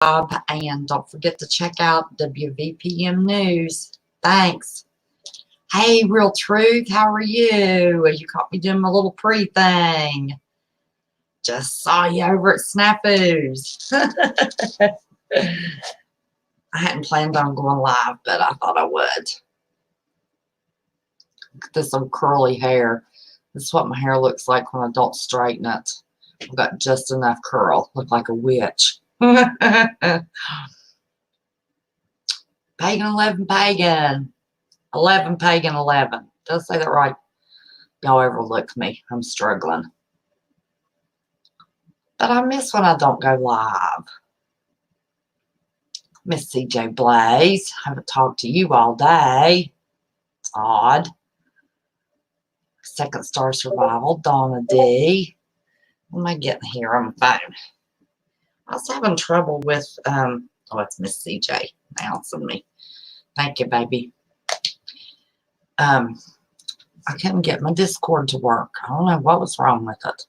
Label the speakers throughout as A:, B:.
A: and don't forget to check out WVPM News. Thanks. Hey, Real Truth, how are you? You caught me doing my little pre-thing. Just saw you over at Snafu's. I hadn't planned on going live, but I thought I would. Look at this old curly hair. This is what my hair looks like when I don't straighten it. I've got just enough curl. Look like a witch. Pagan 11 Pagan. 11 Pagan 11. Did I say that right? Y'all overlooked me. I'm struggling. But I miss when I don't go live. Miss CJ Blaze. Haven't talked to you all day. It's odd. Second Star Survival. Donna D. What am I getting here on my phone? I was having trouble with, oh, it's Miss CJ announcing me. Thank you, baby. I couldn't get my Discord to work. I don't know what was wrong with it.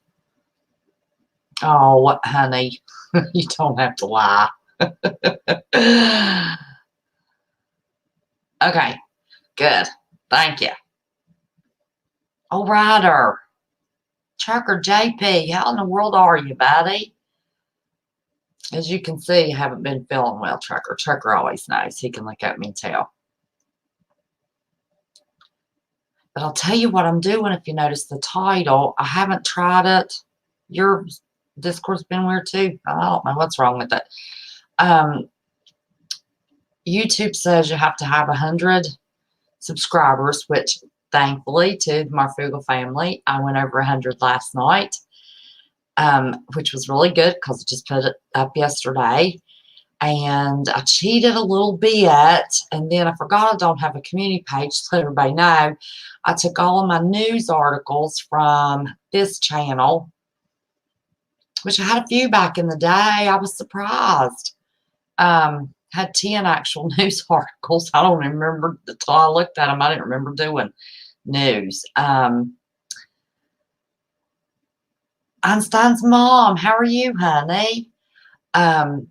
A: Oh, what, honey? You don't have to lie. Okay, good. Thank you. All righter. Trucker JP, how in the world are you, buddy? As you can see, I haven't been feeling well, Trucker. Trucker always knows. He can look at me and tell. But I'll tell you what I'm doing if you notice the title. I haven't tried it. Your Discord's been weird too. I don't know what's wrong with it. YouTube says you have to have 100 subscribers, which thankfully to my frugal family, I went over 100 last night, which was really good because I just put it up yesterday. And I cheated a little bit, and then I forgot I don't have a community page to let everybody know. I took all of my news articles from this channel, which I had a few back in the day. I was surprised. Had 10 actual news articles. I don't remember the time I looked at them. I didn't remember doing news. Einstein's mom, how are you, honey?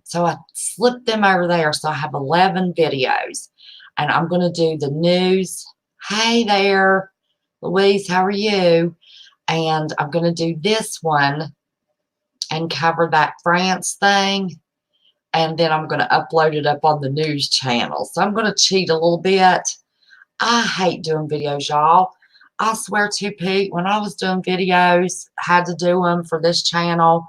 A: So I slipped them over there. So I have 11 videos, and I'm going to do the news. Hey there, Louise, how are you? And I'm going to do this one and cover that France thing. And then I'm going to upload it up on the news channel. So I'm going to cheat a little bit. I hate doing videos, y'all. I swear to Pete, when I was doing videos, had to do them for this channel.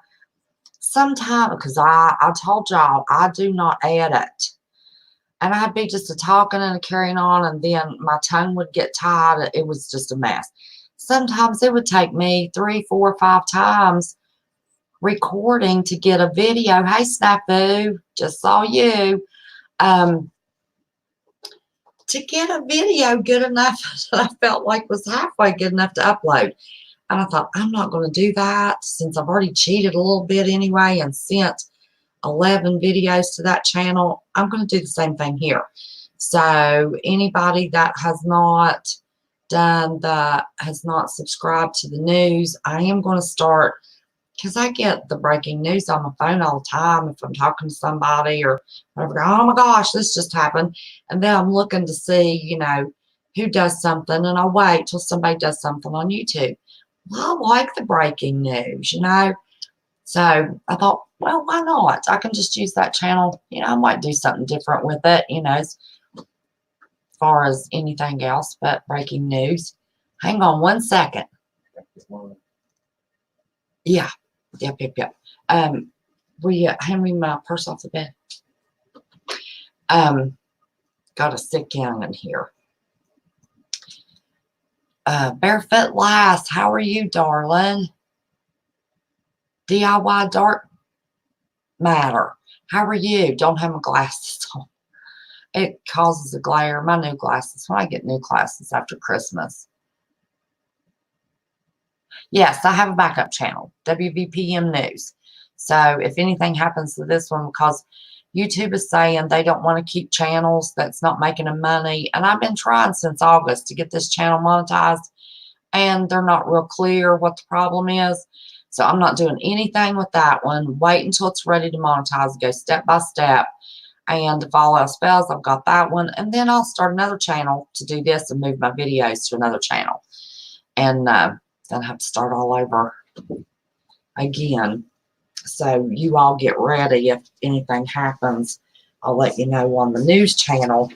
A: Sometimes, because I told y'all, I do not edit. And I'd be just a talking and a carrying on, and then my tongue would get tied. It was just a mess. Sometimes it would take me 3, 4, 5 times recording to get a video. Hey, Snafu, just saw you. To get a video good enough that I felt like was halfway good enough to upload. And I thought, I'm not going to do that since I've already cheated a little bit anyway and sent 11 videos to that channel. I'm going to do the same thing here. So anybody that has not done that, has not subscribed to the news, I am going to start, because I get the breaking news on my phone all the time if I'm talking to somebody or whatever. Oh my gosh, this just happened. And then I'm looking to see, you know, who does something, and I'll wait till somebody does something on YouTube. Well, I like the breaking news, you know. So I thought, well, why not? I can just use that channel. You know, I might do something different with it, you know, as far as anything else but breaking news. Hang on one second. Yeah. Yep. Will you hand me my purse off the bed? Got a sick young in here. Barefoot Lass, how are you, darling? DIY Dark Matter, how are you? Don't have my glasses on. It causes a glare. My new glasses, when I get new glasses after Christmas. Yes, I have a backup channel, WVPM News. So if anything happens to this one, because YouTube is saying they don't want to keep channels that's not making them money. And I've been trying since August to get this channel monetized, and they're not real clear what the problem is. So I'm not doing anything with that one. Wait until it's ready to monetize, go step by step. And if all else fails, I've got that one. And then I'll start another channel to do this and move my videos to another channel. And then I have to start all over again. So you all get ready. If anything happens, I'll let you know on the news channel.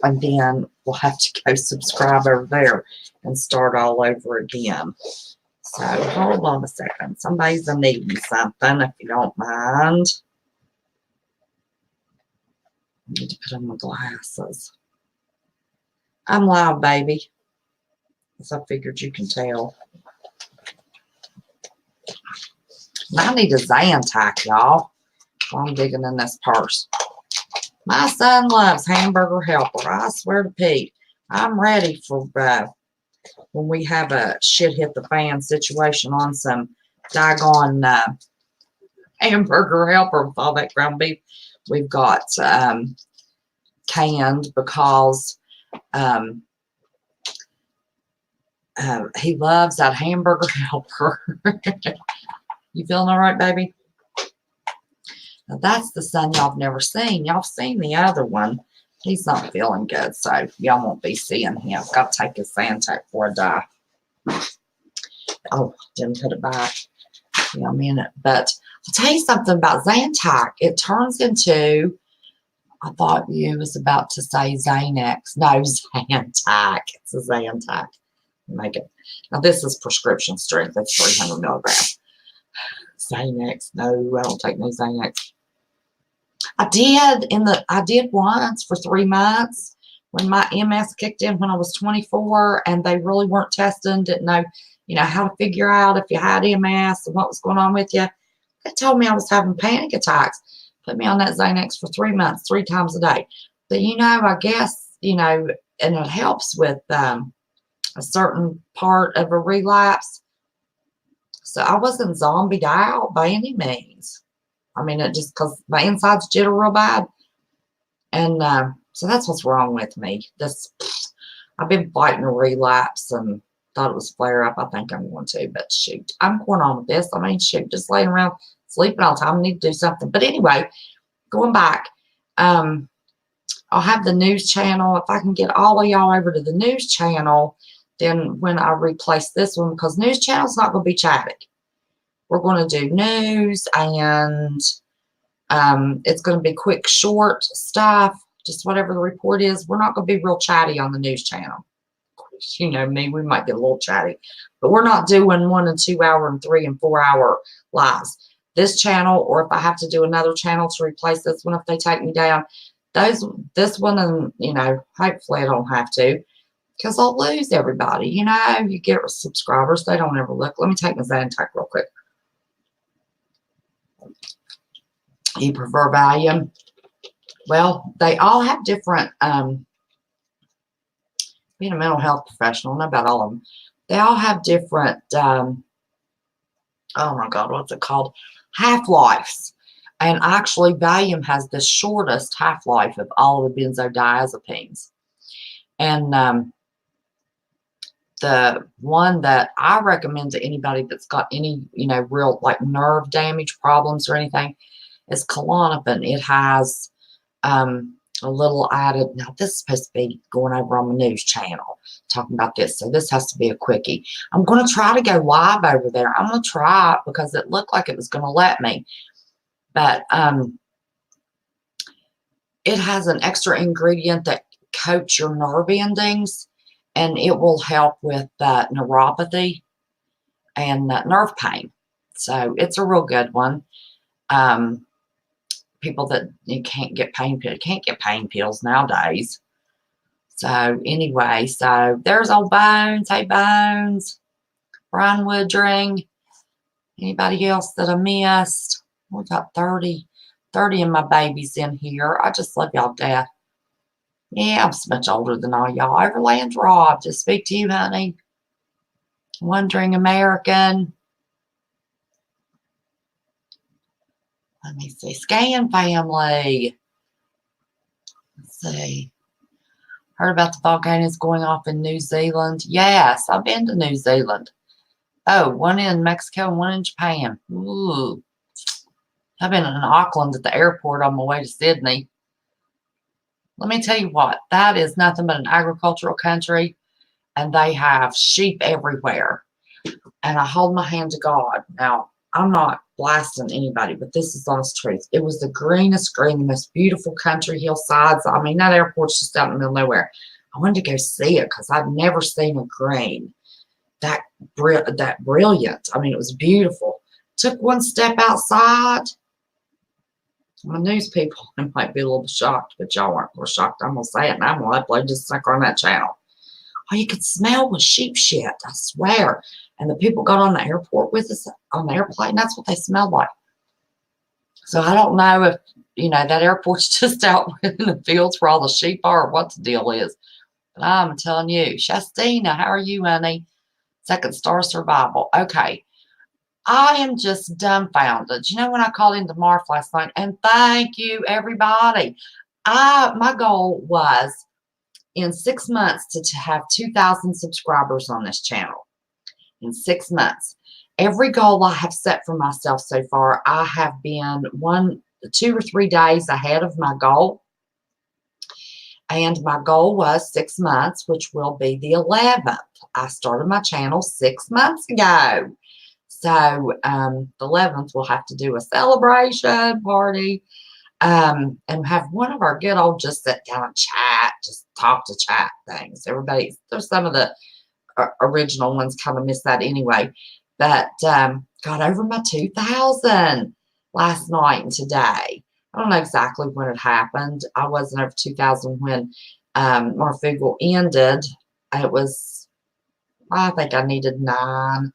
A: And then we'll have to go subscribe over there and start all over again. So hold on a second. Somebody's needing something, if you don't mind. I need to put on my glasses. I'm live, baby. As I figured you can tell. I need a Zantac, y'all. While I'm digging in this purse. My son loves Hamburger Helper. I swear to Pete. I'm ready for when we have a shit hit the fan situation on some doggone Hamburger Helper with all that ground beef we've got canned because he loves that Hamburger Helper. You feeling all right, baby? Now that's the son y'all have never seen. Y'all have seen the other one. He's not feeling good, so y'all won't be seeing him. Got to take his Zantac before I die. Oh, didn't put it back. Yeah, a minute. But I'll tell you something about Zantac. It turns into, I thought you was about to say Xanax. No, Zantac. It's a Zantac. Make it. Now this is prescription strength. That's 300 milligrams. Xanax. No, I don't take no Xanax. I did once for 3 months when my MS kicked in when I was 24, and they really weren't testing, didn't know, how to figure out if you had MS and what was going on with you. They told me I was having panic attacks. Put me on that Xanax for 3 months, 3 times a day. But I guess, and it helps with a certain part of a relapse. So I wasn't zombied out by any means. I mean, it just because my insides jitter real bad. And so that's what's wrong with me. I've been fighting a relapse and thought it was flare up. I think I'm going to, but shoot, I'm going on with this. I mean, shoot, just laying around sleeping all the time. I need to do something. But anyway, going back, I'll have the news channel. If I can get all of y'all over to the news channel, then when I replace this one, because news channel's not going to be chatty. We're going to do news, and it's going to be quick, short stuff, just whatever the report is. We're not going to be real chatty on the news channel. Of course, you know me, we might get a little chatty, but we're not doing 1 and 2 hour and 3 and 4 hour lives. This channel, or if I have to do another channel to replace this one if they take me down, this one, and hopefully I don't have to, because I'll lose everybody. You get subscribers, they don't ever look. Let me take my Zantac real quick. You prefer Valium? Well, they all have different, being a mental health professional, I know about all of them. They all have different, oh my God, what's it called? Half-lives. And actually, Valium has the shortest half-life of all of the benzodiazepines. And the one that I recommend to anybody that's got any, real like nerve damage problems or anything is Klonopin. It has a little added. Now this is supposed to be going over on the news channel talking about this, so this has to be a quickie. I'm going to try to go live over there. I'm going to try it because it looked like it was going to let me, but it has an extra ingredient that coats your nerve endings, and it will help with neuropathy and nerve pain. So it's a real good one. People that you can't get pain pills nowadays. So anyway, so there's old Bones. Hey Bones, Brian Woodring. Anybody else that I missed? We got 30 of my babies in here. I just love y'all to death. Yeah, I'm so much older than all y'all. Overland Rob, to speak to you, honey. Wondering American. Let me see. Scan family. Let's see. Heard about the volcanoes going off in New Zealand. Yes, I've been to New Zealand. Oh, one in Mexico and one in Japan. Ooh. I've been in Auckland at the airport on my way to Sydney. Let me tell you what, that is nothing but an agricultural country, and they have sheep everywhere. And I hold my hand to God. Now, I'm not blasting anybody, but this is honest truth. It was the greenest green, the most beautiful country hillsides. I mean, that airport's just out in the middle of nowhere. I wanted to go see it because I'd never seen a green that brilliant. I mean, it was beautiful. Took one step outside. My news people might be a little shocked, but y'all aren't more shocked. I'm going to say it, and I'm going to upload this sucker on that channel. All you could smell was sheep shit, I swear. And the people got on the airport with us on the airplane. That's what they smelled like. So I don't know if, that airport's just out in the fields where all the sheep are or what the deal is. But I'm telling you, Shastina, how are you, honey? Second star survival. Okay. I am just dumbfounded. When I called into Marf last night, and thank you, everybody. My goal was in 6 months to have 2,000 subscribers on this channel. In 6 months. Every goal I have set for myself so far, I have been 2 or 3 days ahead of my goal. And my goal was 6 months, which will be the 11th. I started my channel 6 months ago. So the 11th, we'll have to do a celebration party and have one of our good old just sit down and chat, just talk to chat things. There's some of the original ones kind of miss that anyway. But got over my 2,000 last night and today. I don't know exactly when it happened. I wasn't over 2,000 when Marfugal ended. I think I needed 9.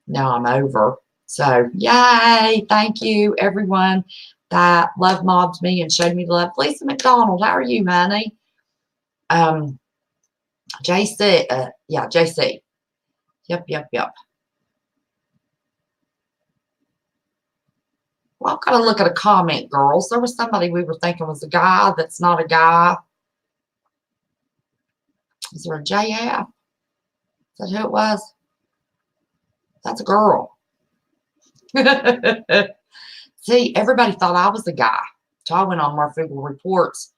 A: Now I'm over. So, yay. Thank you, everyone that love mobbed me and showed me the love. Lisa McDonald, how are you, honey? JC. Yeah, JC. Yep. Well, I've got to look at a comment, girls. There was somebody we were thinking was a guy that's not a guy. Is there a JF? Is that who it was? That's a girl. See, everybody thought I was a guy. So I went on Marfugal Reports,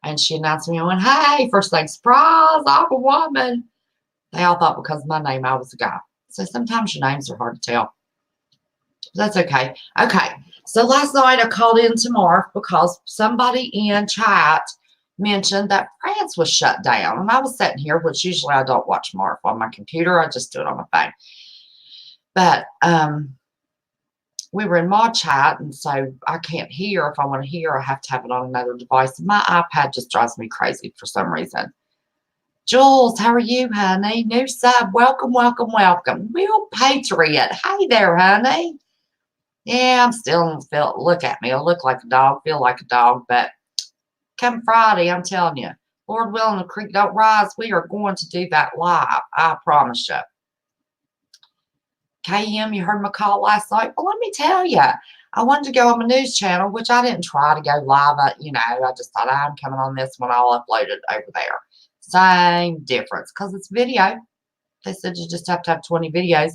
A: and she announced me. I went, hey, first thing, surprise, I'm a woman. They all thought because of my name, I was a guy. So sometimes your names are hard to tell. That's okay. Okay. So last night I called in to Marf because somebody in chat mentioned that France was shut down. And I was sitting here, which usually I don't watch Marf on my computer. I just do it on my phone. But we were in mod chat, and so I can't hear. If I want to hear, I have to have it on another device. And my iPad just drives me crazy for some reason. Jules, how are you, honey? New sub. Welcome. Will Patriot. Hey there, honey. Yeah, I'm still look at me. I look like a dog, feel like a dog, but come Friday, I'm telling you, Lord willing, the creek don't rise. We are going to do that live. I promise you. KM, you heard my call last night. Well, let me tell you, I wanted to go on my news channel, which I didn't try to go live. I just thought I'm coming on this one. I'll upload it over there. Same difference because it's video. They said you just have to have 20 videos.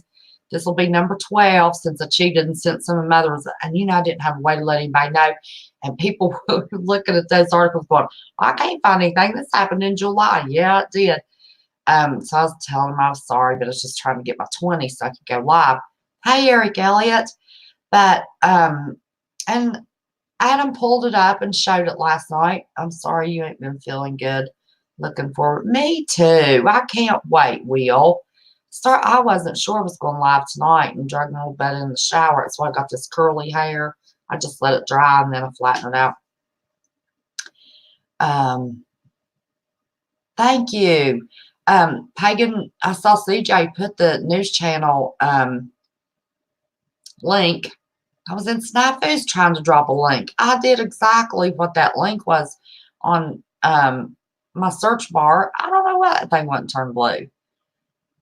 A: This will be number 12 since I cheated and sent some of my others. And I didn't have a way to let anybody know. And people were looking at those articles going, I can't find anything. This happened in July. Yeah, it did. So I was telling them I was sorry, but I was just trying to get my 20 so I could go live. Hey, Eric Elliott. But, and Adam pulled it up and showed it last night. I'm sorry you ain't been feeling good. Looking forward. Me too. I can't wait, Will. I wasn't sure I was going live tonight and dragging a little bit in the shower. That's why I got this curly hair. I just let it dry and then I flatten it out. Thank you. Pagan, I saw CJ put the news channel link. I was in Snafus trying to drop a link. I did exactly what that link was on my search bar. I don't know why that thing wouldn't turn blue.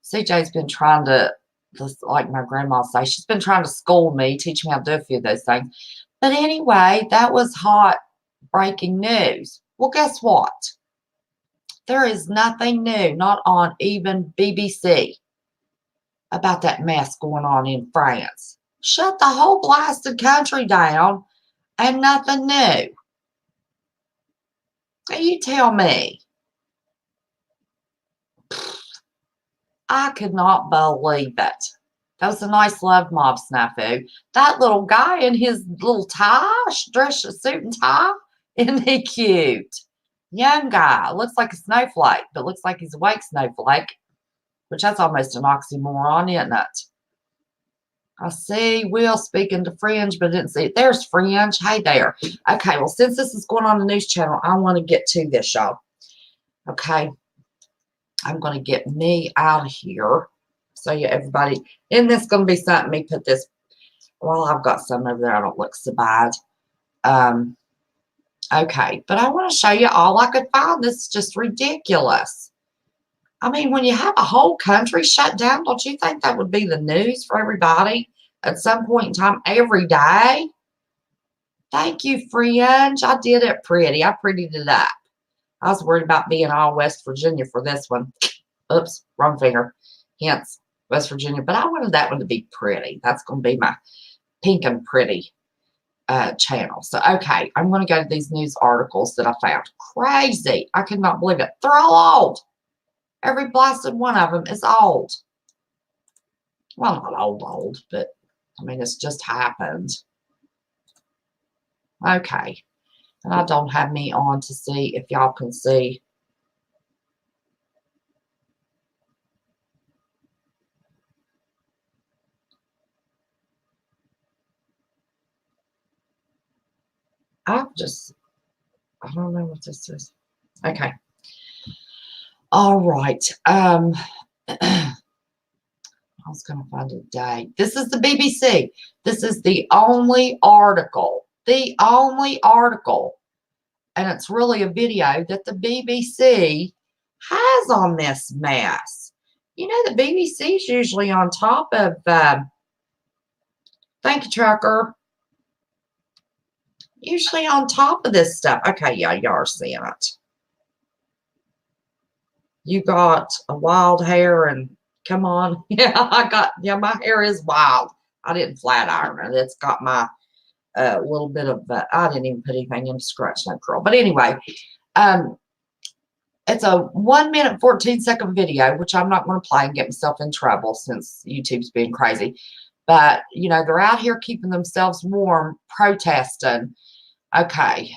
A: CJ's been trying to, just like my grandma say, she's been trying to school me, teach me how to do a few of those things. But anyway, that was hot breaking news. Well, guess what? There is nothing new, not on even BBC. about that mess going on in France. Shut the whole blasted country down and nothing new. Now you tell me. I could not believe it. That was a nice love mob snafu. That little guy in his little tie, dress suit and tie, isn't he cute? Young guy, looks like a snowflake, but looks like he's a white snowflake, which that's almost an oxymoron, isn't it? I see Will speaking to Fringe, but didn't see it. There's Fringe. Hey there. Okay, well, since this is going on the news channel, I want to get to this, y'all. Okay. I'm going to get me out of here. So, yeah, everybody, isn't this going to be something? Me put this, well, I've got some over there. I don't look so bad. Okay, but I want to show you all I could find. This is just ridiculous. I mean, when you have a whole country shut down, don't you think that would be the news for everybody at some point in time every day? Thank you, Fringe. I did it pretty. I prettied it up. I was worried about being all West Virginia for this one. Oops, wrong finger. Hence, West Virginia. But I wanted that one to be pretty. That's going to be my pink and pretty channel. So, okay, I'm going to go to these news articles that I found. Crazy. I could not believe it. They're all old. Every blasted one of them is old. Well, not old, but, I mean, it's just happened. Okay. And I don't have me on to see if y'all can see. I don't know what this is. Okay. All right. I was going to find a date. This is the BBC. This is the only article. The only article. And it's really a video that the BBC has on this mess. You know, the BBC is usually on top of, thank you, Trucker. Usually on top of this stuff. Okay, yeah, y'all are seeing it. You got a wild hair and come on. Yeah, my hair is wild. I didn't flat iron it. It's got my little bit of, I didn't even put anything in to scratch that curl. But anyway, it's a 1 minute, 14-second video, which I'm not going to play and get myself in trouble since YouTube's being crazy. But, you know, they're out here keeping themselves warm, protesting. Okay.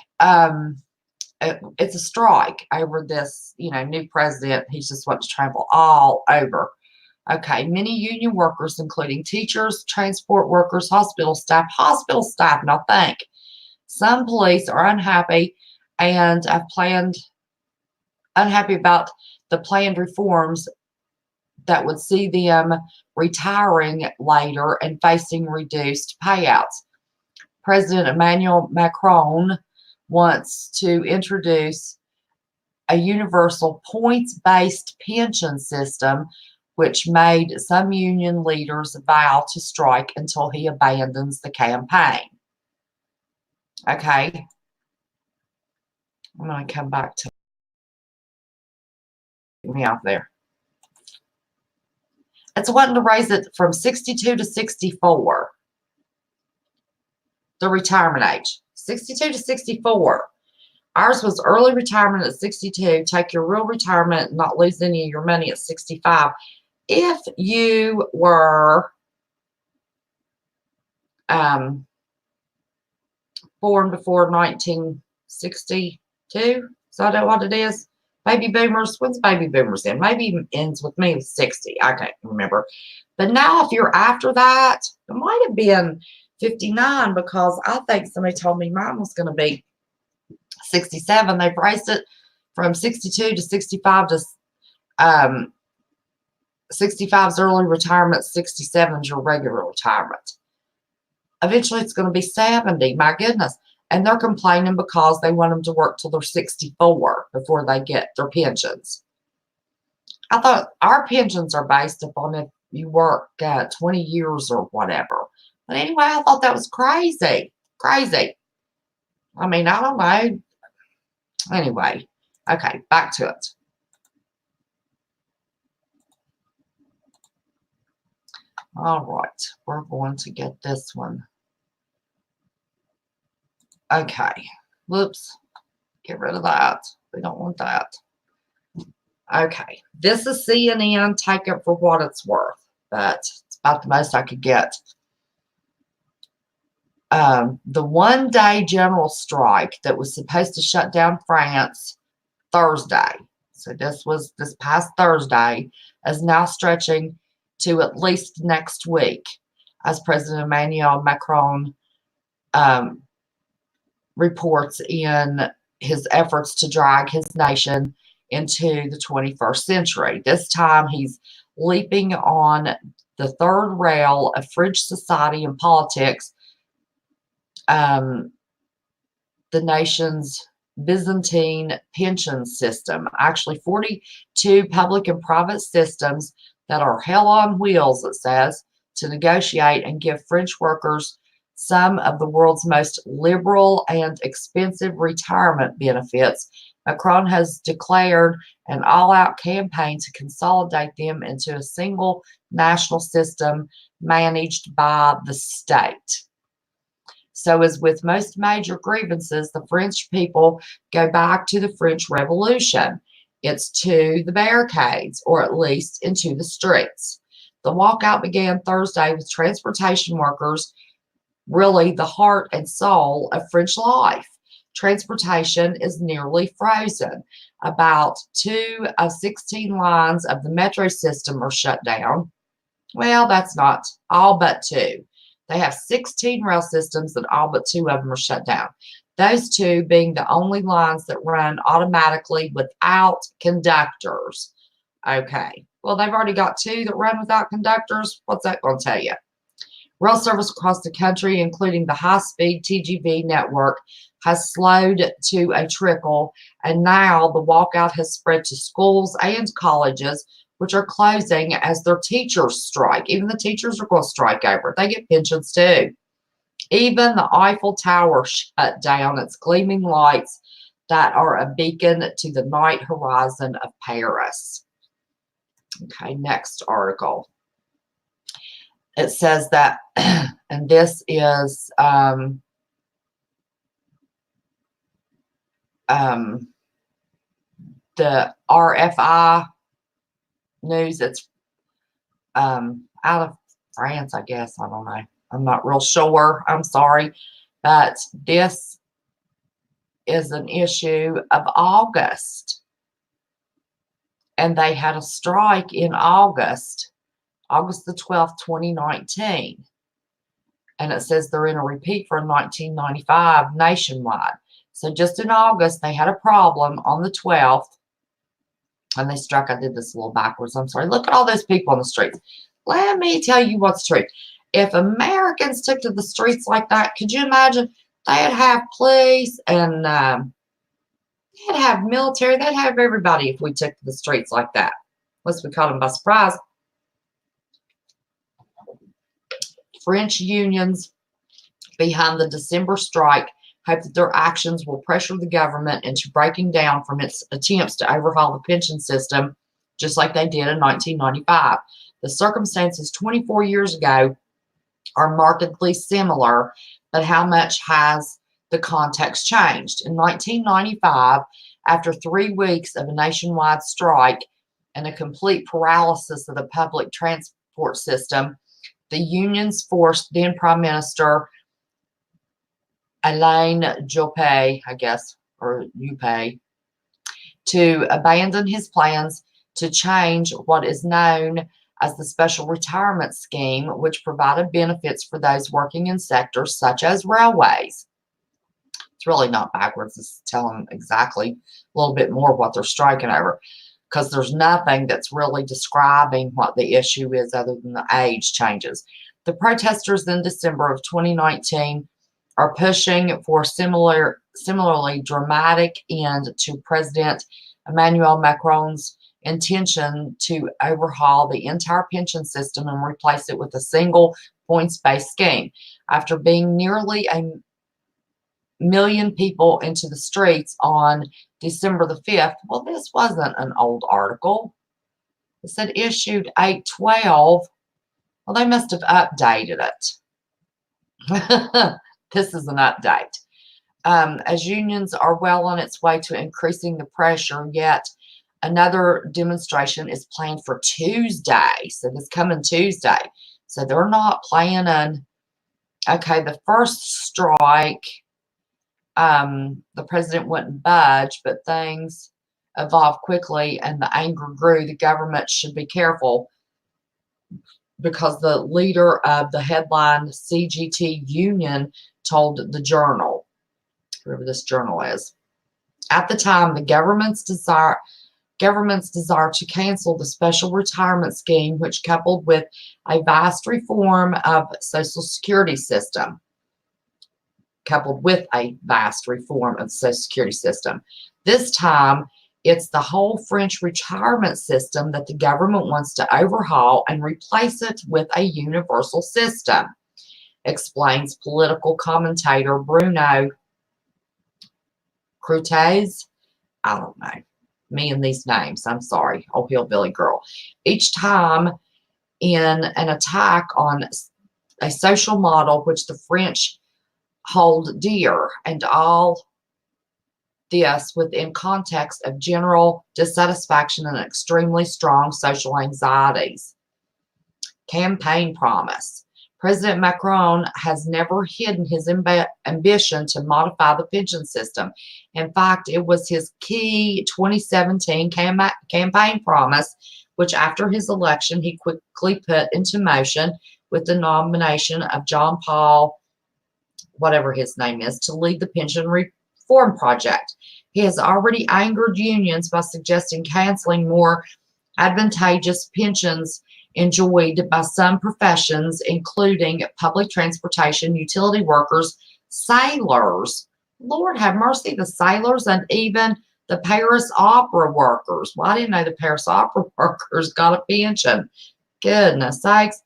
A: It's a strike over this, you know, new president. He's just wanting to trample all over. Okay. Many union workers, including teachers, transport workers, hospital staff, now think. Some police are unhappy and have unhappy about the planned reforms that would see them retiring later and facing reduced payouts. President Emmanuel Macron wants to introduce a universal points-based pension system, which made some union leaders vow to strike until he abandons the campaign. Okay. I'm going to come back to me out there. It's wanting to raise it from 62 to 64. The retirement age. 62 to 64. Ours was early retirement at 62. Take your real retirement and not lose any of your money at 65. If you were born before 1962, is that what it is? Baby boomers. When's baby boomers in? Maybe ends with me with 60. I can't remember. But now if you're after that, it might have been 59 because I think somebody told me mine was going to be 67. They've raised it from 62 to 65 to 65 is early retirement, 67 is your regular retirement. Eventually it's going to be 70. My goodness. And they're complaining because they want them to work till they're 64 before they get their pensions. I thought our pensions are based upon if you work 20 years or whatever. But anyway, I thought that was crazy. Crazy. I mean, I don't know. Anyway, okay, back to it. All right, we're going to get this one. Okay, whoops, get rid of that. We don't want that. Okay, this is CNN. Take it for what it's worth, but it's about the most I could get. The one-day general strike that was supposed to shut down France Thursday, so this was this past Thursday, is now stretching to at least next week, as President Emmanuel Macron reports in his efforts to drag his nation into the 21st century. This time he's leaping on the third rail of fringe society and politics, the nation's Byzantine pension system. Actually, 42 public and private systems that are hell on wheels, it says, to negotiate and give French workers some of the world's most liberal and expensive retirement benefits. Macron has declared an all-out campaign to consolidate them into a single national system managed by the state. So, as with most major grievances, the French people go back to the French Revolution. It's to the barricades, or at least into the streets. The walkout began Thursday with transportation workers, really the heart and soul of French life. Transportation is nearly frozen. About 2 of 16 lines of the metro system are shut down. Well, that's not all but 2. They have 16 rail systems and all but 2 of them are shut down. Those 2 being the only lines that run automatically without conductors. Okay, well, they've already got 2 that run without conductors. What's that going to tell you? Rail service across the country, including the high-speed TGV network, has slowed to a trickle, and now the walkout has spread to schools and colleges, which are closing as their teachers strike. Even the teachers are going to strike over it. They get pensions too. Even the Eiffel Tower shut down its gleaming lights that are a beacon to the night horizon of Paris. Okay, next article. It says that, and this is the RFI news. It's out of France, I guess. I don't know. I'm not real sure. I'm sorry. But this is an issue of August. And they had a strike in August the 12th, 2019. And it says they're in a repeat for 1995 nationwide. So just in August, they had a problem on the 12th. And they struck. I did this a little backwards. I'm sorry. Look at all those people on the streets. Let me tell you what's true. If Americans took to the streets like that, could you imagine? They'd have police and they'd have military. They'd have everybody if we took to the streets like that. Unless we caught them by surprise. French unions behind the December strike hope that their actions will pressure the government into breaking down from its attempts to overhaul the pension system, just like they did in 1995. The circumstances 24 years ago are markedly similar, but how much has the context changed? In 1995, after 3 weeks of a nationwide strike and a complete paralysis of the public transport system, the unions forced then Prime Minister Alain Juppé, I guess, or Juppé, to abandon his plans to change what is known as the Special Retirement Scheme, which provided benefits for those working in sectors such as railways. It's really not backwards. It's telling exactly a little bit more what they're striking over, because there's nothing that's really describing what the issue is other than the age changes. The protesters in December of 2019 are pushing for similarly dramatic end to President Emmanuel Macron's intention to overhaul the entire pension system and replace it with a single points-based scheme. After being nearly a million people into the streets on December the 5th, well, this wasn't an old article. It said issued 8/12. Well, they must have updated it. This is an update. As unions are well on its way to increasing the pressure, yet another demonstration is planned for Tuesday. So this coming Tuesday. So they're not planning. Okay, the first strike, the president wouldn't budge, but things evolved quickly and the anger grew. The government should be careful because the leader of the headline CGT union told the Journal, whoever this journal is, at the time, the government's desire to cancel the special retirement scheme, which coupled with a vast reform of Social Security system, This time, it's the whole French retirement system that the government wants to overhaul and replace it with a universal system, explains political commentator Bruno Crutez. I don't know. Me and these names. I'm sorry. Oh, hillbilly girl. Each time in an attack on a social model which the French hold dear, and all this within context of general dissatisfaction and extremely strong social anxieties. Campaign promise. President Macron has never hidden his ambition to modify the pension system. In fact, it was his key 2017 campaign promise, which after his election he quickly put into motion with the nomination of John Paul, whatever his name is, to lead the pension reform project. He has already angered unions by suggesting canceling more advantageous pensions enjoyed by some professions, including public transportation, utility workers, sailors. Lord have mercy, the sailors, and even the Paris opera workers. Well, I didn't know the Paris opera workers got a pension. Goodness sakes.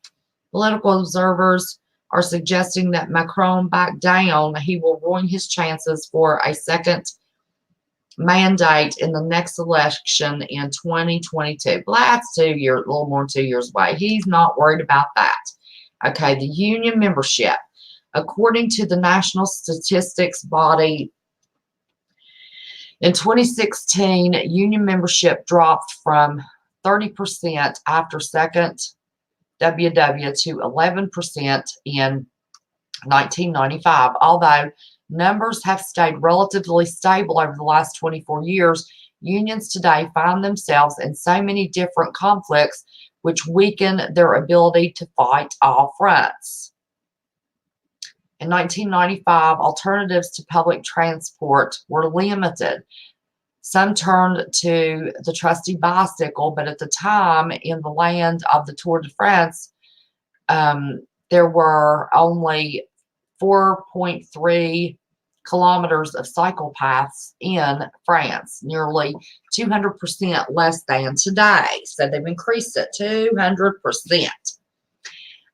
A: Political observers are suggesting that Macron back down. He will ruin his chances for a second mandate in the next election in 2022. Well, that's 2 years, a little more than 2 years away. He's not worried about that. Okay, the union membership. According to the national statistics body, in 2016, union membership dropped from 30% after second WW to 11% in 1995, although numbers have stayed relatively stable over the last 24 years. Unions today find themselves in so many different conflicts which weaken their ability to fight all fronts. In 1995, alternatives to public transport were limited. Some turned to the trusty bicycle, but at the time, in the land of the Tour de France, there were only 4.3 kilometers of cycle paths in France, nearly 200% less than today. So they've increased it 200%.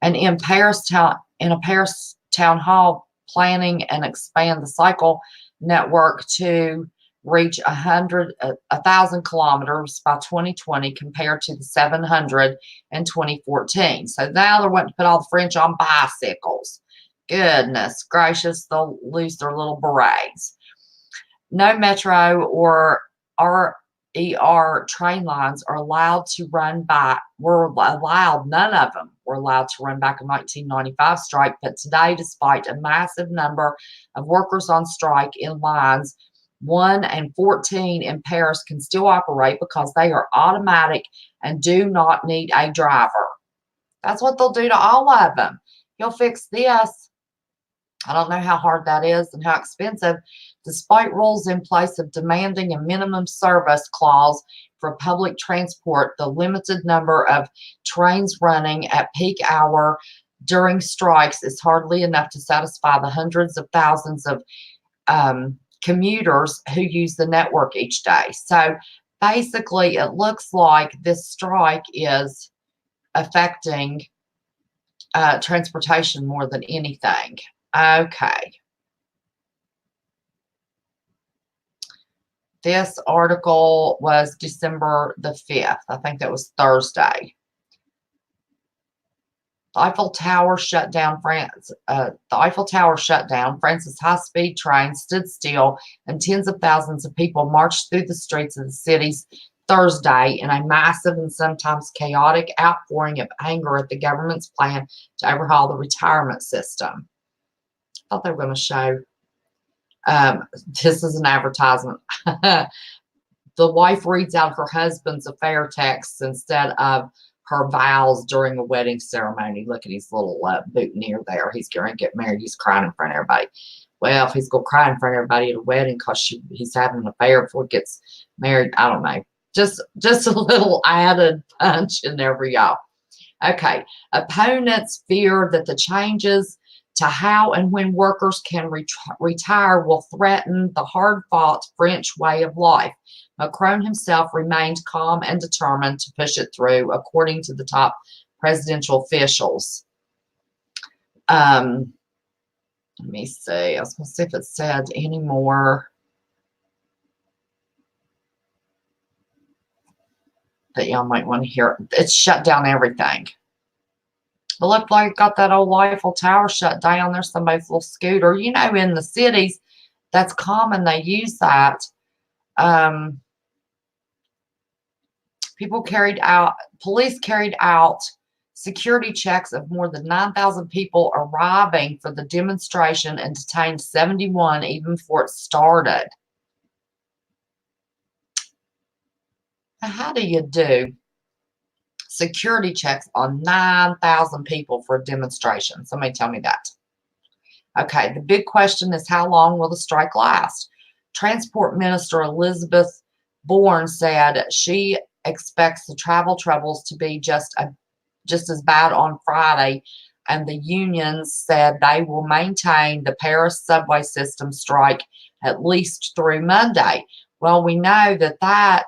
A: And in a Paris town hall, planning and expand the cycle network to reach 1,000 kilometers by 2020 compared to the 700 in 2014. So now they're wanting to put all the French on bicycles. Goodness gracious, they'll lose their little berets. No metro or RER train lines are allowed to run back. None of them were allowed to run back a 1995 strike. But today, despite a massive number of workers on strike in lines 1 and 14 in Paris can still operate because they are automatic and do not need a driver. That's what they'll do to all of them. He'll fix this. I don't know how hard that is and how expensive. Despite rules in place of demanding a minimum service clause for public transport, the limited number of trains running at peak hour during strikes is hardly enough to satisfy the hundreds of thousands of commuters who use the network each day. So basically, it looks like this strike is affecting transportation more than anything. Okay. This article was December the 5th. I think that was Thursday. The Eiffel Tower shut down France. The Eiffel Tower shut down. France's high-speed train stood still, and tens of thousands of people marched through the streets of the cities Thursday in a massive and sometimes chaotic outpouring of anger at the government's plan to overhaul the retirement system. I thought they were going to show. This is an advertisement. The wife reads out her husband's affair texts instead of her vows during a wedding ceremony. Look at his little boutonniere there. He's going to get married. He's crying in front of everybody. Well, if he's going to cry in front of everybody at a wedding because he's having an affair before he gets married, I don't know. Just a little added punch in there for y'all. Okay. Opponents fear that the changes to how and when workers can retire will threaten the hard-fought French way of life. Macron himself remained calm and determined to push it through, according to the top presidential officials. Let me see. I was going to see if it said any more that y'all might want to hear. It's shut down everything. But look, like got that old Eiffel Tower shut down. There's somebody's little scooter. You know, in the cities, that's common. They use that. Police carried out security checks of more than 9,000 people arriving for the demonstration and detained 71 even before it started. Now, how do you do security checks on 9,000 people for a demonstration? Somebody tell me that. Okay, the big question is, how long will the strike last? Transport Minister Elizabeth Bourne said she expects the travel troubles to be just as bad on Friday, and the unions said they will maintain the Paris subway system strike at least through Monday. Well, we know that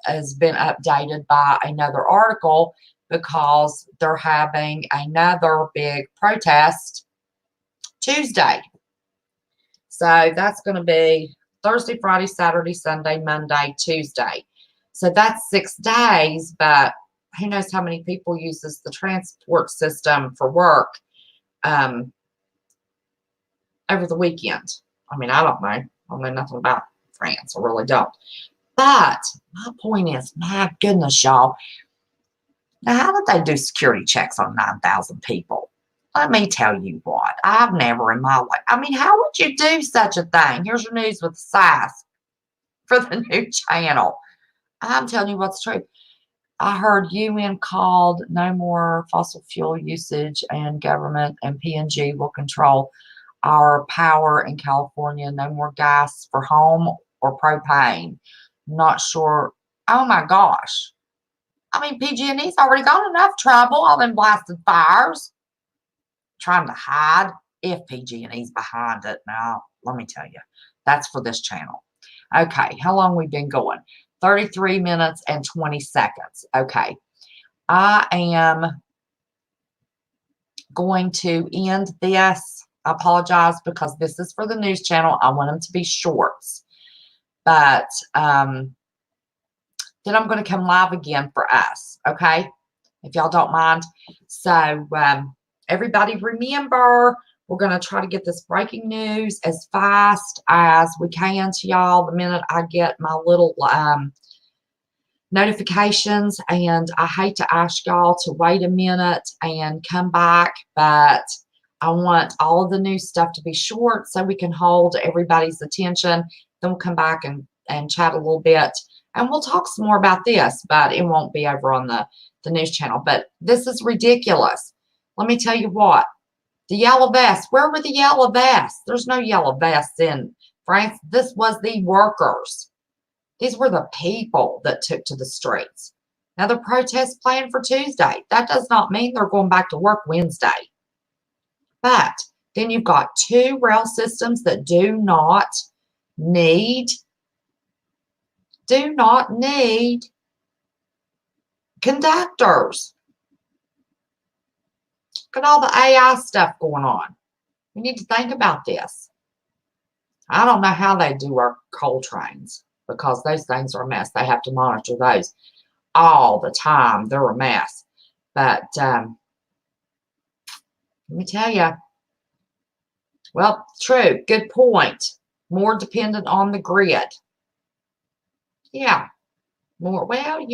A: has been updated by another article because they're having another big protest Tuesday. So that's going to be Thursday, Friday, Saturday, Sunday, Monday, Tuesday. So that's 6 days, but who knows how many people uses the transport system for work over the weekend. I mean, I don't know. I don't know nothing about France. I really don't. But my point is, my goodness, y'all. Now, how did they do security checks on 9,000 people? Let me tell you what. I've never in my life. I mean, how would you do such a thing? Here's your news with Sass for the new channel. I'm telling you what's true. I heard UN called no more fossil fuel usage, and government and P&G will control our power in California. No more gas for home or propane. Not sure. Oh my gosh. I mean, PG&E's already got enough trouble, all them blasted fires. Trying to hide if PG&E's behind it. Now, let me tell you, that's for this channel. Okay, how long we been going? 33 minutes and 20 seconds. Okay, I am going to end this. I apologize because this is for the news channel. I want them to be shorts. But then I'm going to come live again for us, okay? If y'all don't mind. So, everybody remember, we're going to try to get this breaking news as fast as we can to y'all the minute I get my little notifications. And I hate to ask y'all to wait a minute and come back, but I want all of the new stuff to be short so we can hold everybody's attention. Then we'll come back and chat a little bit. And we'll talk some more about this, but it won't be over on the news channel. But this is ridiculous. Let me tell you what. The yellow vests. Where were the yellow vests? There's no yellow vests in France. This was the workers. These were the people that took to the streets. Now, the protest planned for Tuesday. That does not mean they're going back to work Wednesday. But then you've got 2 rail systems that do not need conductors. Look at all the AI stuff going on. We need to think about this. I don't know how they do our coal trains because those things are a mess. They have to monitor those all the time. They're a mess. But Let me tell you. Well, true. Good point. More dependent on the grid. Yeah. More, well,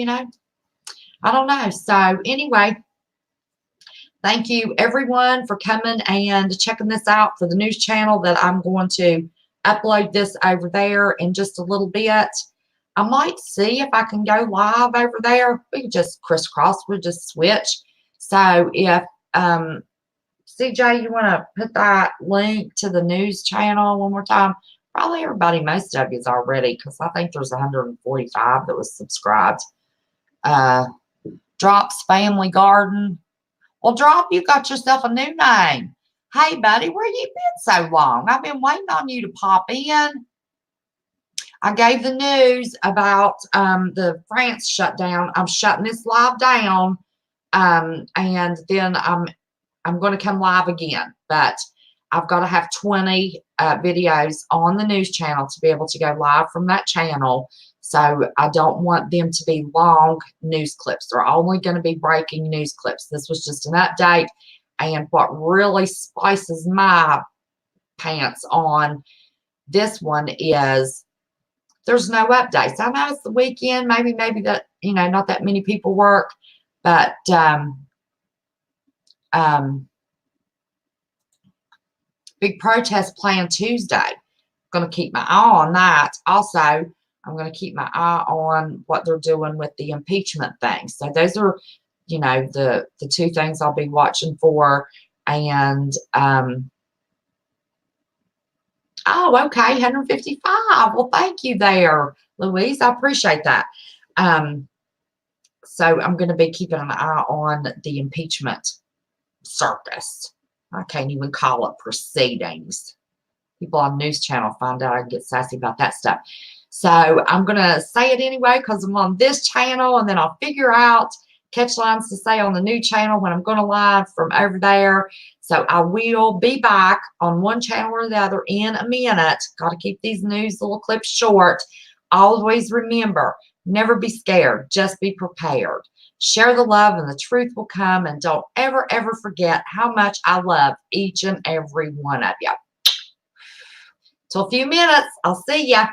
A: I don't know. So anyway, thank you everyone for coming and checking this out for the news channel that I'm going to upload this over there in just a little bit. I might see if I can go live over there. We can just crisscross. We'll just switch. So if CJ, you want to put that link to the news channel one more time? Probably everybody, most of you is already, because I think there's 145 that was subscribed. Drops Family Garden. Well, Drop, you got yourself a new name. Hey, buddy, where you been so long? I've been waiting on you to pop in. I gave the news about the France shutdown. I'm shutting this live down, and then I'm going to come live again. But I've got to have 20 videos on the news channel to be able to go live from that channel. So I don't want them to be long news clips. They're only going to be breaking news clips. This was just an update. And what really spices my pants on this one is there's no updates. I know it's the weekend. Maybe that, not that many people work. But big protest planned Tuesday. I'm going to keep my eye on that. Also, I'm going to keep my eye on what they're doing with the impeachment thing. So those are, the two things I'll be watching for. And, oh, okay, 155. Well, thank you there, Louise. I appreciate that. So I'm going to be keeping an eye on the impeachment circus. I can't even call it proceedings. People on News Channel find out I get sassy about that stuff. So I'm going to say it anyway because I'm on this channel, and then I'll figure out catch lines to say on the new channel when I'm going to live from over there. So I will be back on one channel or the other in a minute. Got to keep these news little clips short. Always remember, never be scared. Just be prepared. Share the love and the truth will come. And don't ever, ever forget how much I love each and every one of you. Till a few minutes. I'll see ya.